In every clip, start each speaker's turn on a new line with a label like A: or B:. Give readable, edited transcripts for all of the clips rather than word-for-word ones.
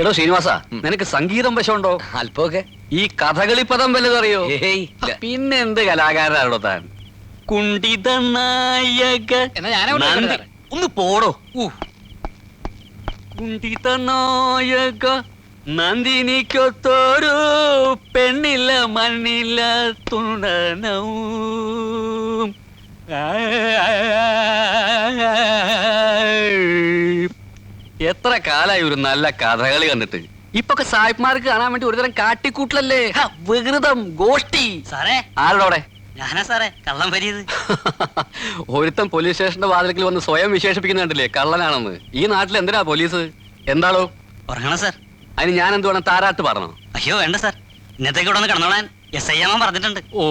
A: എടോ ശ്രീനിവാസ, നിനക്ക് സംഗീതം വശമുണ്ടോ?
B: അല്പമൊക്കെ.
A: ഈ കഥകളി പദം വല്ലതറിയോ?
B: ഏയ് ഇല്ല.
A: പിന്നെ എന്ത് കലാകാരനാണോ താൻ? കുണ്ടിത നായക ഒന്ന് പോടോ. കുണ്ടിത നായക നന്ദിനിക്കൊത്തൊരു പെണ്ണില്ല മണ്ണില്ല തുണനവും. എത്ര കാലായി ഒരു നല്ല കഥകളി കണ്ടിട്ട്. ഇപ്പൊക്കെ സായിപ്പ്മാർക്ക് കാണാൻ വേണ്ടി ഒരുതരം കാട്ടിക്കൂട്ടലല്ലേ, വികൃതം, ഗോഷ്ടി.
C: സാറേ,
A: ആരോടെ?
C: ഞാനാ സാറേ കള്ളം വരിയത്.
A: ഒരുത്തൻ പോലീസ് സ്റ്റേഷന്റെ വാതിൽക്കൽ വന്ന് സ്വയം വിശേഷിപ്പിക്കുന്ന കണ്ടില്ലേ കള്ളനാണെന്ന്. ഈ നാട്ടിൽ എന്തിനാ പോലീസ്? എന്താണോ
C: ഉറങ്ങണം സാർ.
A: അതിന് ഞാൻ എന്ത് വേണം, താരാട്ട് പറഞ്ഞോ?
C: അയ്യോ വേണ്ട സാർ, ഇന്നത്തേക്ക് ഇവിടെ ഒന്ന് കിടന്നോളാൻ SI പറഞ്ഞിട്ടുണ്ട്.
A: ഓ,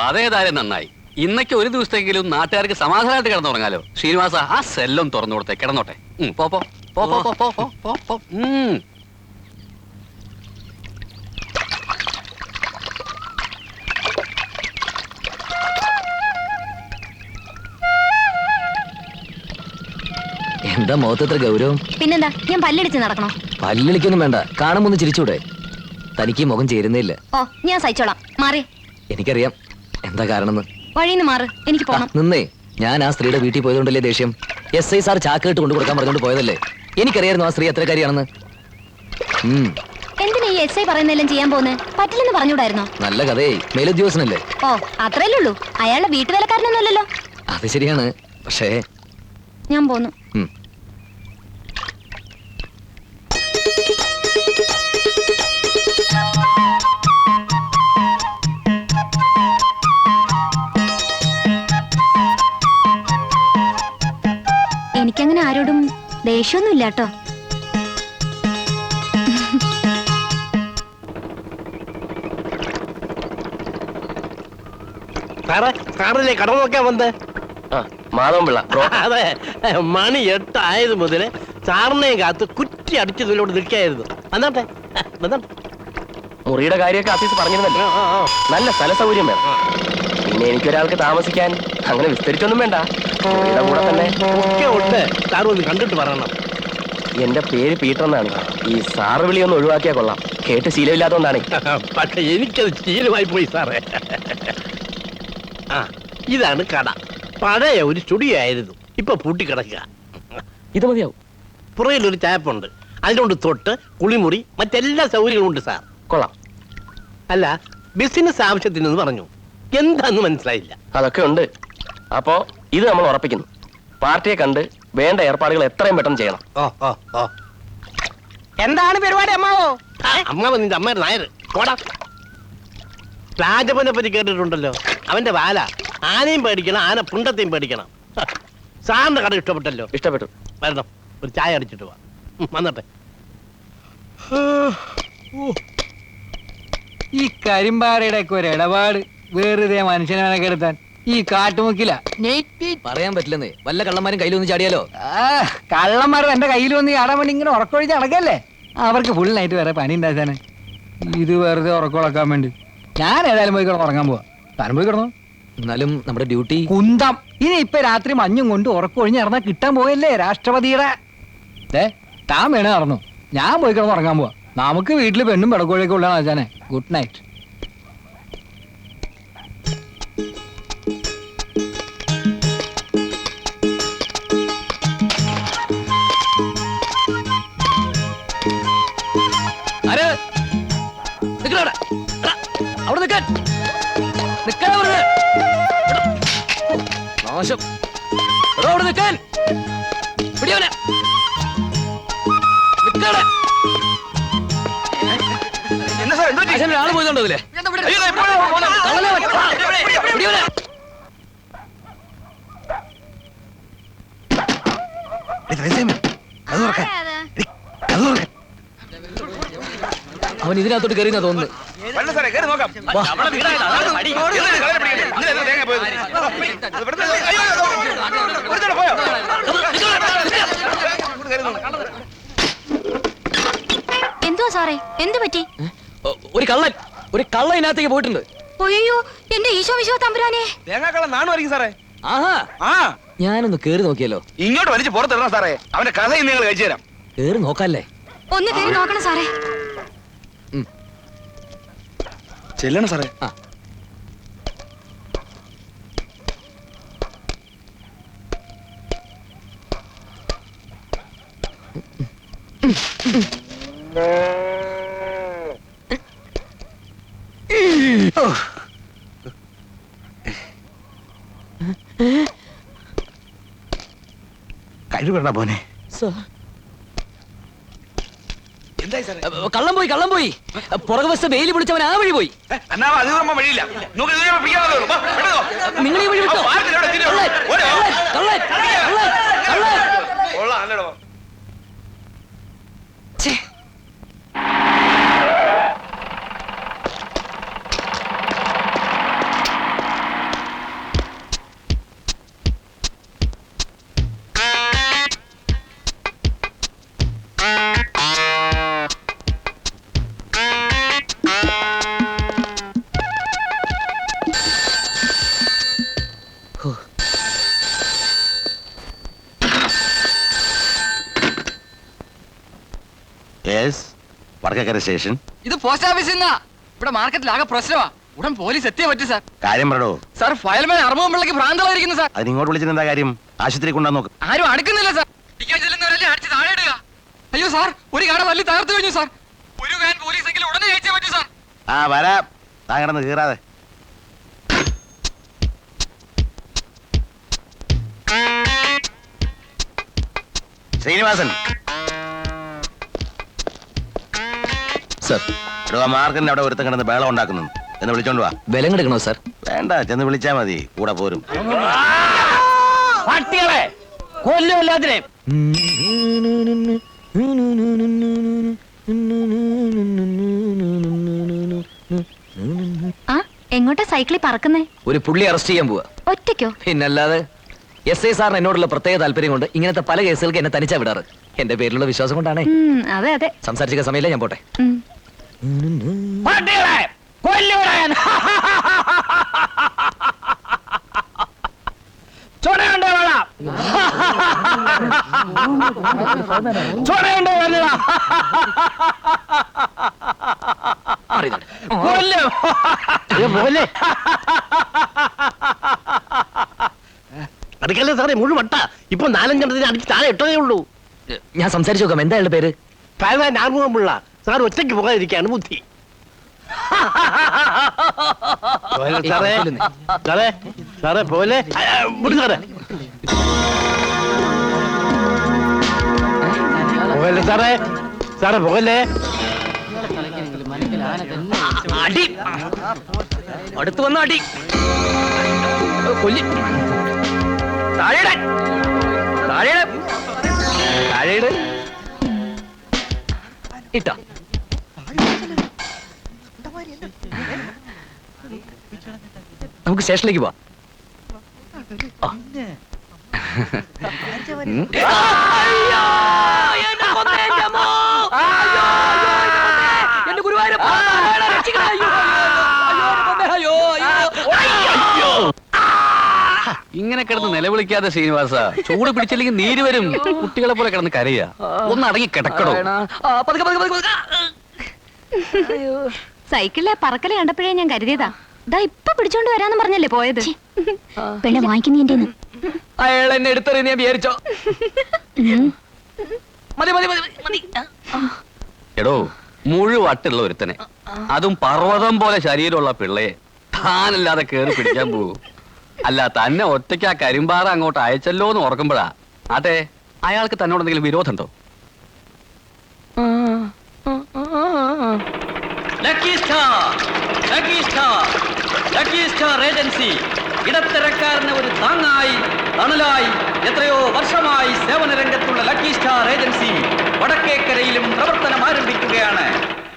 A: അതേതായാലും നന്നായി. ഇന്നൊക്കെ ഒരു ദിവസത്തെങ്കിലും നാട്ടുകാർക്ക് സമാധാനമായിട്ട് കിടന്നുറങ്ങാലോ. ശ്രീനിവാസ, ആ സെല്ലും തുറന്നു കൊടുത്തേ, കിടന്നോട്ടെ. പോ പോ പോ പോ പോ പോ പോ പോ.
B: എന്താ മുഖത്തത്ര ഗൗരവം?
D: പിന്നെന്താ, ഞാൻ പല്ലടിച്ച് നടക്കണോ?
B: പല്ലിളിക്കൊന്നും വേണ്ട, കാണുമ്പോ ഒന്ന് ചിരിച്ചൂടെ? തനിക്ക് മുഖം ചേരുന്നില്ല.
D: ഓ, ഞാൻ സഹിച്ചോളാം. മാറി.
B: എനിക്കറിയാം എന്താ കാരണം.
D: വഴിന്ന് മാറ്, എനിക്ക് പോണം.
B: നിന്നേ, ഞാൻ ആ സ്ത്രീയുടെ വീട്ടിൽ പോയതുകൊണ്ടല്ലേ ദേഷ്യം. SI സാർ ചാക്കിട്ട് കൊണ്ടു കൊടുക്കാൻ പറഞ്ഞുകൊണ്ട് പോയതല്ലേ. എനിക്കറിയായിരുന്നു ആ സ്ത്രീ എത്രക്കാരിയാണെന്ന്.
D: എന്തിനാ ഈ SI പറയുന്നതെല്ലാം ചെയ്യാൻ പോകുന്നേ? പറ്റില്ലെന്ന് പറഞ്ഞൂടായിരുന്നോ?
B: നല്ല കഥയെ, മേലുദ്യോഗസ്ഥനല്ലേ.
D: ഓ, അത്രയല്ലേ ഉള്ളൂ. അയാളുടെ വീട്ടുവേലക്കാരനൊന്നുമല്ലല്ലോ.
B: അത് ശരിയാണ്, പക്ഷേ
D: ഞാൻ പോന്നു. എനിക്കങ്ങനെ ആരോടും ദേഷ്യമൊന്നും ഇല്ല കേട്ടോ.
E: സാറിലെ കട നോക്കാൻ വന്നേ?
A: മാധവൻപിള്ള.
E: അതെ, മണി 8 ആയത് മുതല് സാറിനെയും കാത്ത് കുറ്റി അടിച്ചതിലോട്ട് നിൽക്കായിരുന്നു. വന്നോട്ടെ വന്നോട്ടെ.
F: മുറിയുടെ കാര്യമൊക്കെ ഓഫീസ് പറഞ്ഞിരുന്നല്ലോ. നല്ല സ്ഥല സൗകര്യം വേണം. പിന്നെ എനിക്കൊരാൾക്ക് താമസിക്കാൻ അങ്ങനെ വിസ്തരിച്ചൊന്നും വേണ്ട. മുറിയുടെ കൂടെ തന്നെ
E: ഒക്കെ ഉണ്ട്. സാർ ഒന്ന് കണ്ടിട്ട് പറയണം.
F: എന്റെ പേര് പീറ്റർ എന്നാണ്. ഈ സാറ് വിളി ഒന്ന് ഒഴിവാക്കിയാ കൊള്ളാം. കേട്ട് ശീലമില്ലാത്തതുകൊണ്ടാണ്.
E: പക്ഷെ എനിക്കത് ശീലമായി പോയി സാറേ. ഇതാണ് കട. പഴയ ഒരു സ്റ്റുഡിയോ ആയിരുന്നു, ഇപ്പൊ പൂട്ടിക്കിടക്കുക.
F: ഇത് മതിയാവും.
E: പുറകിലൊരു ചായപ്പുണ്ട്, അതിനോട് തൊട്ട് കുളിമുറി, മറ്റെല്ലാ സൗകര്യങ്ങളും ഉണ്ട് സാർ.
F: കൊള്ളാം.
E: അല്ല, ബിസിനസ് ആവശ്യത്തിനെന്ന് പറഞ്ഞു, എന്താന്ന് മനസ്സിലായില്ല.
F: അതൊക്കെ ഉണ്ട്. അപ്പോ ഇത് നമ്മൾ ഉറപ്പിക്കുന്നു. പാർട്ടിയെ കണ്ട് വേണ്ട ഏർപ്പാടുകൾ എത്രയും പെട്ടെന്ന് ചെയ്യണം.
C: എന്താണ് പരിപാടി അമ്മാവോ?
E: അമ്മാവൻ നിന്റെ അമ്മയുടെ നായർ പോടാ. രാജപ്പനെ പറ്റി കേട്ടിട്ടുണ്ടല്ലോ, അവന്റെ വാല. ആനയും പേടിക്കണം, ആന പുണ്ടത്തെയും പേടിക്കണം. സാറിന്റെ കട ഇഷ്ടപ്പെട്ടല്ലോ?
F: ഇഷ്ടപ്പെട്ടു.
E: വരണം, ഒരു ചായ അടിച്ചിട്ട് പോവാ. വന്നട്ടെ.
G: ഈ കരിമ്പാറയുടെ ഒക്കെ ഒരു ഇടപാട് വെറുതെ മനുഷ്യനെ കെടുത്താൻ ഈ കാട്ടുമുക്കില
B: പറയാൻ പറ്റില്ലെന്നേ. വല്ല കള്ളന്മാരും കയ്യിലൊന്ന് ചാടിയാലോ?
G: കള്ളന്മാർ എന്റെ കയ്യിൽ വന്ന് ചാടാൻ വേണ്ടി ഇങ്ങനെ ഉറക്കൊഴിച്ച് നടക്കല്ലേ. അവർക്ക് ഫുൾ നൈറ്റ് വേറെ പണി ഉണ്ടാക്കാന്. ഇത് വെറുതെ ഉറക്കുളക്കാൻ വേണ്ടി ഞാൻ ഏതായാലും പോയി കിടന്ന് ഉറങ്ങാൻ പോവാ. താനും പോയി കിടന്നു.
B: എന്നാലും നമ്മുടെ ഡ്യൂട്ടി
G: കുന്തം. ഇനി ഇപ്പൊ രാത്രി മഞ്ഞും കൊണ്ട് ഉറക്കൊഴിഞ്ഞ് നടന്നാ കിട്ടാൻ പോയല്ലേ രാഷ്ട്രപതിയുടെ. താൻ വേണേ നടന്നു, ഞാൻ പോയി കിടന്ന് ഉറങ്ങാൻ പോവാ. നമുക്ക് വീട്ടിൽ പെണ്ണും പിടക്കോഴിയൊക്കെ ഉള്ളതാണ് ആചാനെ. Good night.
B: അവിടെ നിൽക്കാൻ നാശം. അവിടെ നിൽക്കാൻ ആള് പോയതുണ്ടോ അതിലെ? അവൻ ഇതിനകത്തോട്ട് കയറിയെന്നാ തോന്നുന്നു.
D: എന്തുവാ സാറേ, എന്ത് പറ്റി?
B: ഒരു കള്ളൻ ഇതിനകത്തേക്ക് പോയിട്ടുണ്ട്.
D: അയ്യോ, എന്റെ ഈശോ വിശോ തമ്പുരാനെ.
A: തേങ്ങാക്കള്ള നാണുമായിരിക്കും സാറേ.
B: ഞാനൊന്ന് കേറി നോക്കിയല്ലോ.
A: ഇങ്ങോട്ട് വലിച്ച് പുറത്തിടണം സാറേ. അവന്റെ കഥ നിങ്ങൾ കഴിച്ചു തരാം.
B: കേറി നോക്കാല്ലേ?
D: ഒന്ന് കയറി നോക്കണം സാറേ.
H: ചെല്ലണം സാറേ. കഴിവിട പോനെ.
B: കള്ളം പോയി പുറകു വശത്ത് വെയിൽ പിടിച്ചവൻ ആ വഴി പോയി. നിങ്ങൾ ഈ വഴി വിട്ടോ.
H: വടക്കേക്കര സ്റ്റേഷൻ.
G: ഇത് പോസ്റ്റ് ഓഫീസിൽ നിന്നാ. ഇവിടെ മാർക്കറ്റിൽ ആകെ പ്രശ്നമാ. ഉടൻ പോലീസ് എത്തിയേ പറ്റൂ സാർ.
H: കാര്യം പറടോ.
G: സാർ ഫയൽമാൻ അറുമുഖം പിള്ളക്ക് ഭ്രാന്തളായിരിക്കുന്നു സാർ.
H: അതിന് ഇങ്ങോട്ട് വിളിച്ചിട്ട് എന്താ കാര്യം? ആശുപത്രി കൊണ്ടുവന്ന് നോക്ക്.
G: ആരും അടുക്കുന്നില്ല സാർ. ടിക്കറ്റ് ചെല്ലുന്നവരല്ലേ അടിച്ച് താഴെ ഇടുക. അയ്യോ സാർ, ഒരു കട തല്ലി തകർത്തു കഴിഞ്ഞു സാർ. ഒരു വാൻ പോലീസ് എങ്കിലും ഉടനെ അയച്ചേ പറ്റൂ സാർ.
H: ആ വരാം. താൻ കിടന്ന് കീറാതെ. ശ്രീനിവാസൻ
B: സർ,
H: മാർക്കറ്റിന്റെ അവിടെ ഒരുത്തം കിടന്ന് ബേളം ഉണ്ടാക്കുന്നു എന്ന് വിളിച്ചോണ്ട് വാ.
B: ബലം എടുക്കണോ സാർ?
H: വേണ്ട, ചെന്ന് വിളിച്ചാ മതി, കൂടെ പോരും.
E: പട്ടികളെ കൊല്ലും എല്ലാത്തിനെയും.
D: ആ എങ്ങോട്ടാ സൈക്കിളിൽ പറക്കുന്നേ?
B: ഒരു പുള്ളി അറസ്റ്റ് ചെയ്യാൻ പോവാ.
D: ഒറ്റയ്ക്കോ?
B: പിന്നല്ലാതെ. എസ് ഐ സാറിന് എന്നോടുള്ള പ്രത്യേക താല്പര്യം കൊണ്ട് ഇങ്ങനത്തെ പല കേസുകൾക്ക് എന്നെ തനിച്ചാ വിടാറ്. എന്റെ പേരിലുള്ള വിശ്വാസം കൊണ്ടാണേ.
D: അതെ അതെ.
B: സംസാരിച്ച സമയമില്ല, ഞാൻ പോട്ടെ.
E: പട്ടികളെ കൊല്ലുവിടാൻ. ചുണയുണ്ടോ വേണം? ചുണയുണ്ടോ വേണ്ട? കൊല്ലും. പോലെ അടുക്കല്ലേ സാറേ, മുഴുവൻ വട്ട. ഇപ്പൊ 4-5 അടിച്ച് താഴെ ഇട്ടതേ ഉള്ളൂ.
B: ഞാൻ സംസാരിച്ചു നോക്കാം. എന്താ അയാളുടെ പേര്?
E: ഫയൽമാൻ ആർമുഖം പിള്ള. സാർ ഒറ്റയ്ക്ക് പോകാതിരിക്കാണ് ബുദ്ധി. സാറേ സാറേ സാറേ പോലെ സാറേ പോകല്ലേ സാറേ. സാറേ പോകല്ലേ.
B: അടി അടുത്ത് വന്ന അടി കൊല്ലി. താഴെയിട്. ഇട്ടോ. നമുക്ക് സ്റ്റേഷനിലേക്ക് പോവാം.
A: ഇങ്ങനെ കിടന്ന് നിലവിളിക്കാതെ ശ്രീനിവാസ, ചൂട് പിടിച്ചില്ലെങ്കിൽ നീര് വരും. കുട്ടികളെ പോലെ കിടന്ന് കരയാ. ഒന്ന് അടങ്ങി കിടക്കണോ?
D: സൈക്കിളിലെ പറക്കല് കണ്ടപ്പോഴേ ഞാൻ കരുതിയതാ. ദാ ഇപ്പൊ പിടിച്ചോണ്ട് വരാന്ന് പറഞ്ഞല്ലേ പോയത്. പെണ്ണെ വാങ്ങിക്കുന്നതിന്റെ
B: അയാൾ എന്നെ എടുത്തെറിയ ഞാൻ വിചാരിച്ചോ? മതി.
A: എടോ, മുഴുവട്ടുള്ള ഒരുത്തനെ, അതും പർവ്വതം പോലെ ശരീരമുള്ള പിള്ളയെ താനല്ലാതെ കേറി പിടിക്കാൻ പോകും. അല്ല, തന്നെ ഒറ്റയ്ക്ക് ആ കരിമ്പാറ അങ്ങോട്ട് അയച്ചല്ലോ എന്ന് ഓർക്കുമ്പോഴാ. ആട്ടെ, അയാൾക്ക് തന്നോട് എന്തെങ്കിലും വിരോധമുണ്ടോ? ഏജൻസി ഇടത്തരക്കാരന് ഒരു താങ്ങായി തണലായി എത്രയോ വർഷമായി സേവന രംഗത്തുള്ള ലക്കി സ്റ്റാർ ഏജൻസി വടക്കേക്കരയിലും പ്രവർത്തനം ആരംഭിക്കുകയാണ്.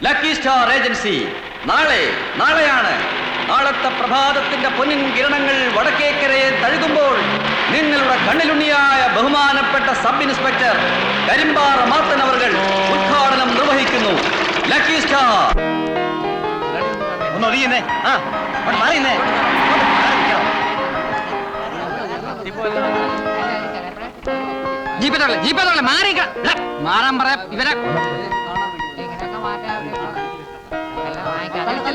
A: ലക്കി സ്റ്റാർ ഏജൻസി നാളെയാണ്. നാളത്തെ പ്രഭാതത്തിന്റെ പൊന്നിൻ കിരണങ്ങൾ വടക്കേക്കരയെ തഴുകുമ്പോൾ നിങ്ങളുടെ കണ്ണിലുണ്ണിയായ ബഹുമാനപ്പെട്ട സബ് ഇൻസ്പെക്ടർ കരിമ്പാറ മാത്തൻ അവർകൾ ഉദ്ഘാടനം നിർവഹിക്കുന്നു. Lucky star.
G: മാറാൻ പറയാ ഇവരെ.
H: ഈ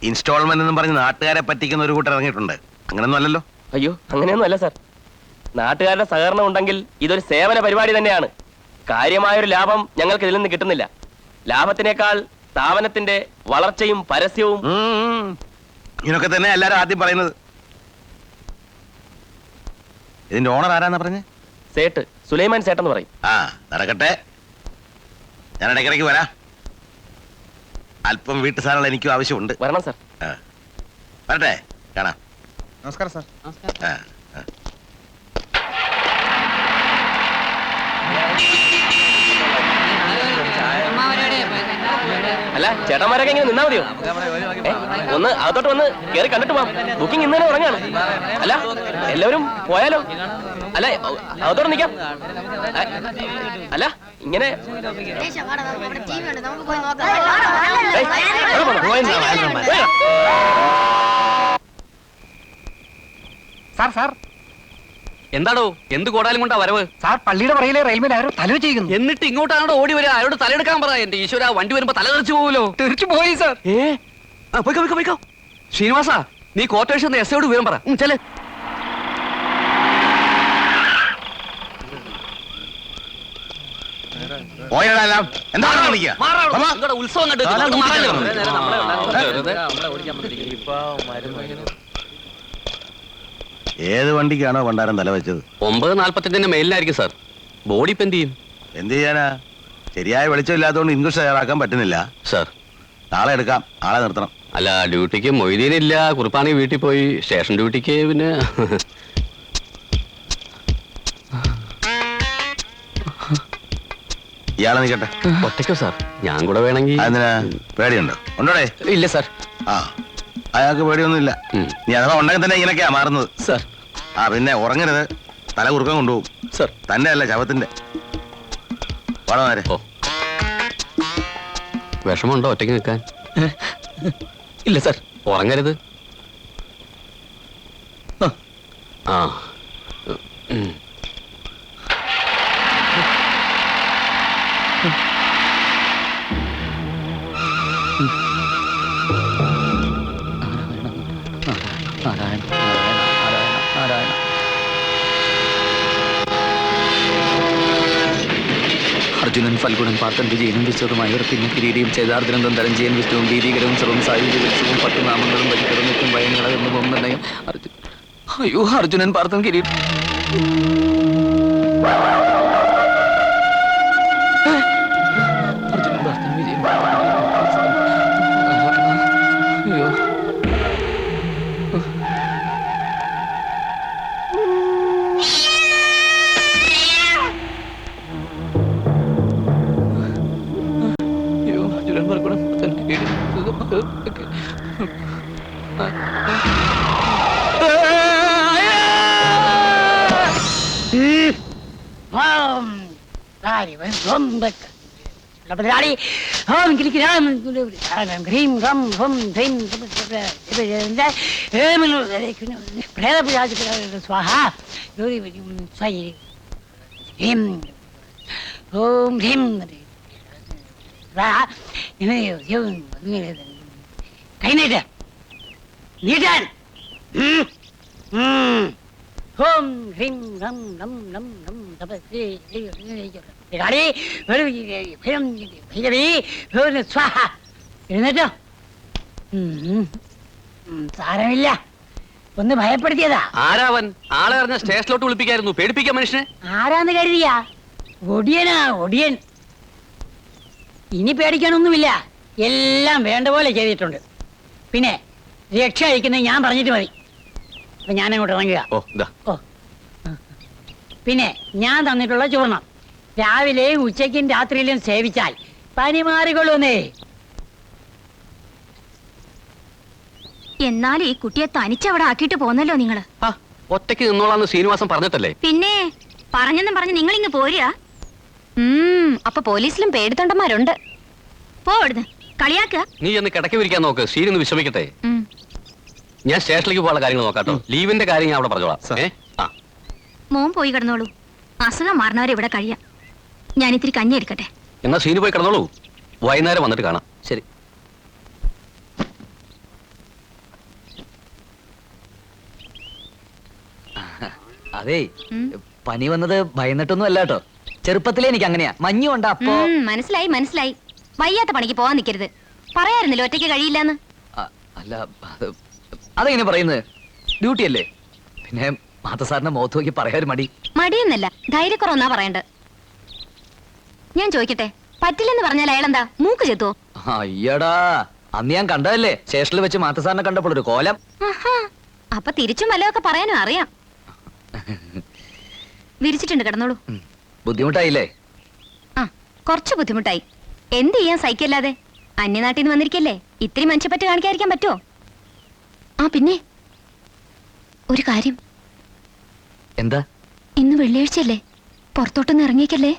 H: ഇൻസ്റ്റാൾമെന്റ് എന്നും പറഞ്ഞ് നാട്ടുകാരെ പറ്റിക്കുന്ന ഒരു കൂട്ടർ ഇറങ്ങിയിട്ടുണ്ട്. അങ്ങനൊന്നും അല്ലല്ലോ.
F: അയ്യോ അങ്ങനെയൊന്നും അല്ല സാർ. നാട്ടുകാരുടെ സഹകരണം ഉണ്ടെങ്കിൽ ഇതൊരു സേവന പരിപാടി തന്നെയാണ്. കാര്യമായൊരു ലാഭം ഞങ്ങൾക്ക് ഇതിൽ നിന്ന് കിട്ടുന്നില്ല. ലാഭത്തിനേക്കാൾ സ്ഥാപനത്തിന്റെ വളർച്ചയും പരസ്യവും.
H: ഇങ്ങനൊക്കെ തന്നെ എല്ലാരും ആദ്യം പറയുന്നത്. ഇതിന്റെ ഓണർ ആരാന്നാ പറഞ്ഞേ?
F: സേട്ട്, സുലൈമാൻ സേട്ടെന്ന് പറയും.
H: ആ നടക്കട്ടെ, ഞാൻ ഇടയ്ക്കിടയ്ക്ക് വരാം. അല്പം വീട്ടു സാധനങ്ങൾ എനിക്കും ആവശ്യമുണ്ട്.
F: വരണം സാർ.
H: വരട്ടെ, കാണാം.
I: നമസ്കാരം സാർ.
H: ആ, ആ.
F: അല്ല ചേട്ടന്മാരൊക്കെ ഇങ്ങനെ നിന്നാ മതിയോ? ഒന്ന് അകത്തോട്ട് വന്ന് കേറി കണ്ടിട്ട് പോവാം. ബുക്കിംഗ് ഇന്ന് തന്നെ തുടങ്ങാണ്. അല്ല എല്ലാവരും പോയാലോ? അല്ല അകത്തോട്ട് നിൽക്കാം. അല്ല ഇങ്ങനെ
G: സാർ സാർ
A: എന്താടോ, എന്ത് കോടാലും കൊണ്ടാ വരവ്?
G: സാർ പള്ളിയുടെ പറയിലെ റെയിൽമേൽ ആരോ തല വെച്ചിരിക്കുന്നു.
A: എന്നിട്ട് ഇങ്ങോട്ടാണോ ഓടി വരിക? അയാളോട് തലയെടുക്കാൻ പറ. എന്റെ ഈശ്വര, വണ്ടി വരുമ്പോ തല തെറിച്ചു പോവുമല്ലോ.
G: തെറിച്ചു പോയി സാർ.
A: പോയിക്കോ. ശ്രീനിവാസ, നീ കോട്ടേഷൻ എസ് ഐയോട് വിവരം പറ. ചെല്.
H: പോയതെല്ലാം എന്താണ് കാണിക്കുക?
A: നിങ്ങളുടെ ഉത്സവം കണ്ട് ഇങ്ങോട്ട് മാറാനല്ലേ പറഞ്ഞത്?
H: ഏത് വണ്ടിക്കാണോ പണ്ടാരം തല വെച്ചത്?
A: 9:45 മെയിലിനായിരിക്കും സാർ. ബോഡി ഇപ്പൊ എന്ത് ചെയ്യും?
H: എന്ത് ചെയ്യാനാ? ശരിയായ വെളിച്ചമില്ലാത്തതുകൊണ്ട് ഇൻക്വസ്റ്റ് തയ്യാറാക്കാൻ പറ്റുന്നില്ല
A: സാർ.
H: നാളെ എടുക്കാം. ആളെ നിർത്തണം.
A: അല്ല, ഡ്യൂട്ടിക്ക് മൊയ്തീനില്ല. കുറിപ്പാണി വീട്ടിൽ പോയി. സ്റ്റേഷൻ ഡ്യൂട്ടിക്ക് പിന്നെ
H: ഇയാളെ നിൽക്കട്ടെ.
A: ഒറ്റയ്ക്കോ സാർ? ഞാൻ കൂടെ വേണമെങ്കിൽ.
H: അതിന് പേടിയുണ്ടോ? ഉണ്ടോടെ?
B: ഇല്ല സാർ.
H: ആ, അയാൾക്ക് പേടിയൊന്നുമില്ല. നീ അഥവാ ഉണ്ടെങ്കിൽ തന്നെ ഇങ്ങനെയൊക്കെയാ മാറുന്നത്.
B: സാർ.
H: ആ പിന്നെ ഉറങ്ങരുത്. തല കുറുക്കം കൊണ്ടുപോകും.
B: സാർ.
H: തന്റെ അല്ല, ശവത്തിന്റെ. വളരെ
A: ഓ, വിഷമമുണ്ടോ ഒറ്റയ്ക്ക് നിൽക്കാൻ?
B: ഇല്ല സാർ.
A: ഉറങ്ങരുത്. ആ
B: അർജുനൻ ഫൽഗുണൻ പാർത്തൻ വിജയനും വിശ്വതുമായി പിന്നെ കിരീടിയും ചേതാർദ്രന്തം ധരഞ്ജയൻ വിഷ്ണുവും ഭീതികരവും സർവം സായുധ വിളിച്ചവും 10 നാമങ്ങളും വഴിക്കിറന്നിട്ടും ഭയങ്ങളെന്ന് ഒന്നയും അയ്യോ അർജുനൻ പാർത്തൻ കിരീടം. അർജുനൻ പാർത്തൻ വിജയൻ. അയ്യോ
J: കൈനീട്ട് നീട്ടാൻ. ഓം ഹ്രീം റം നം നം നം തപസ്വേ ഭൈരവി സ്വാഹ. എഴുന്നേറ്റോ. സാരമില്ല, ഒന്ന് ഭയപ്പെടുത്തിയതാ.
A: ആരാവൻ? ആളെ അറിഞ്ഞ സ്റ്റേഷനിലോട്ട് വിളിപ്പിക്കായിരുന്നു. പേടിപ്പിക്കാൻ മനുഷ്യനെ.
J: ആരാന്ന് കരുതിയാ? ഒടിയനാ, ഒടിയൻ. ഇനി പേടിക്കാനൊന്നുമില്ല. എല്ലാം വേണ്ട പോലെ ചെയ്തിട്ടുണ്ട്. പിന്നെ രക്ഷ അയക്കുന്നത് ഞാൻ പറഞ്ഞിട്ട് മതി. അപ്പൊ ഞാൻ അങ്ങോട്ട് ഇറങ്ങുക. ഓ, പിന്നെ ഞാൻ തന്നിട്ടുള്ള ചൂർണം രാവിലെയും ഉച്ചയ്ക്കും രാത്രിയിലും സേവിച്ചാൽ പനി മാറിക്കൊള്ളുന്നേ.
D: എന്നാൽ ഈ കുട്ടിയെ തനിച്ചവിടെ ആക്കിയിട്ട് പോന്നല്ലോ നിങ്ങള്.
A: ഒറ്റയ്ക്ക് നിന്നോളാന്ന് ശ്രീനിവാസൻ പറഞ്ഞിട്ടല്ലേ?
D: പിന്നെ പറഞ്ഞെന്നും പറഞ്ഞ് നിങ്ങളിങ്ങ് പോരുക. അപ്പൊ പോലീസിലും പേടിത്തൊണ്ടന്മാരുണ്ട്. പോവിടുന്ന് കളിയാക്കുക.
A: നീ എന്ന് കിടക്കി വിരിക്കാൻ നോക്ക്. ശ്രീനൊന്ന് വിശ്രമിക്കട്ടെ. ഞാൻ സ്റ്റേഷനിലേക്ക് പോകാനുള്ള കാര്യങ്ങൾ നോക്കാട്ടോ. ലീവിന്റെ കാര്യം ഞാൻ അവിടെ പറഞ്ഞോളാം. ആ
D: മോൻ പോയി കിടന്നോളൂ. അസുഖം മാറണവരെ ഇവിടെ കഴിയാം. ഞാൻ ഇത്തിരി കഞ്ഞി എടുക്കട്ടെ.
A: എന്നാ സീന് പോയി കിടന്നോളൂ. വൈകുന്നേരം വന്നിട്ട് കാണാം.
B: ശരി. അതേ, പനി വന്നത് ഭയന്നിട്ടൊന്നും അല്ല കേട്ടോ. ചെറുപ്പത്തിലേ എനിക്ക് അങ്ങനെയാ. മഞ്ഞുണ്ട് അപ്പോ.
D: മനസ്സിലായി മനസ്സിലായി. വയ്യാത്ത പണിക്ക് പോവാൻ നിൽക്കരുത്. പറയാറുന്നില്ല ഒറ്റയ്ക്ക് കഴിയില്ലെന്ന്.
B: അല്ല, അതെങ്ങനെ പറയുന്നത്? ഡ്യൂട്ടി അല്ലേ. പിന്നെ മാധസാറിന്റെ മുഖത്ത് നോക്കി പറയാൻ മടി.
D: മടിയെന്നല്ല, ധൈര്യക്കുറവെന്നാ പറയണ്ടത്. ഞാൻ ചോദിക്കട്ടെ, പറ്റില്ലെന്ന് പറഞ്ഞാൽ അയാളെന്താ മൂക്ക് ചെത്തുവോ?
B: അയ്യടാ, അന്ന് ഞാൻ കണ്ടതല്ലേ സ്റ്റേഷനിൽ വെച്ച് മാധസാറിനെ കണ്ടപ്പോൾ ഒരു കോലം.
D: അപ്പൊ തിരിച്ചും വല്ലതൊക്കെ പറയാനും അറിയാം. വിരിച്ചിട്ടുണ്ട്, കിടന്നോളൂ.
B: ബുദ്ധിമുട്ടായില്ലേ?
D: ആ, കുറച്ച് ബുദ്ധിമുട്ടായി. എന്ത് ചെയ്യാൻ സഹിക്കല്ലാതെ. അന്യനാട്ടിൽ നിന്ന് വന്നിരിക്കല്ലേ, ഇത്തിരി മനുഷ്യപ്പറ്റ് കാണിക്കാതിരിക്കാൻ പറ്റുമോ? ആ പിന്നെ ഒരു കാര്യം.
B: എന്താ?
D: ഇന്ന് വെള്ളിയാഴ്ചയല്ലേ, പുറത്തോട്ടൊന്നും ഇറങ്ങിയേക്കല്ലേ.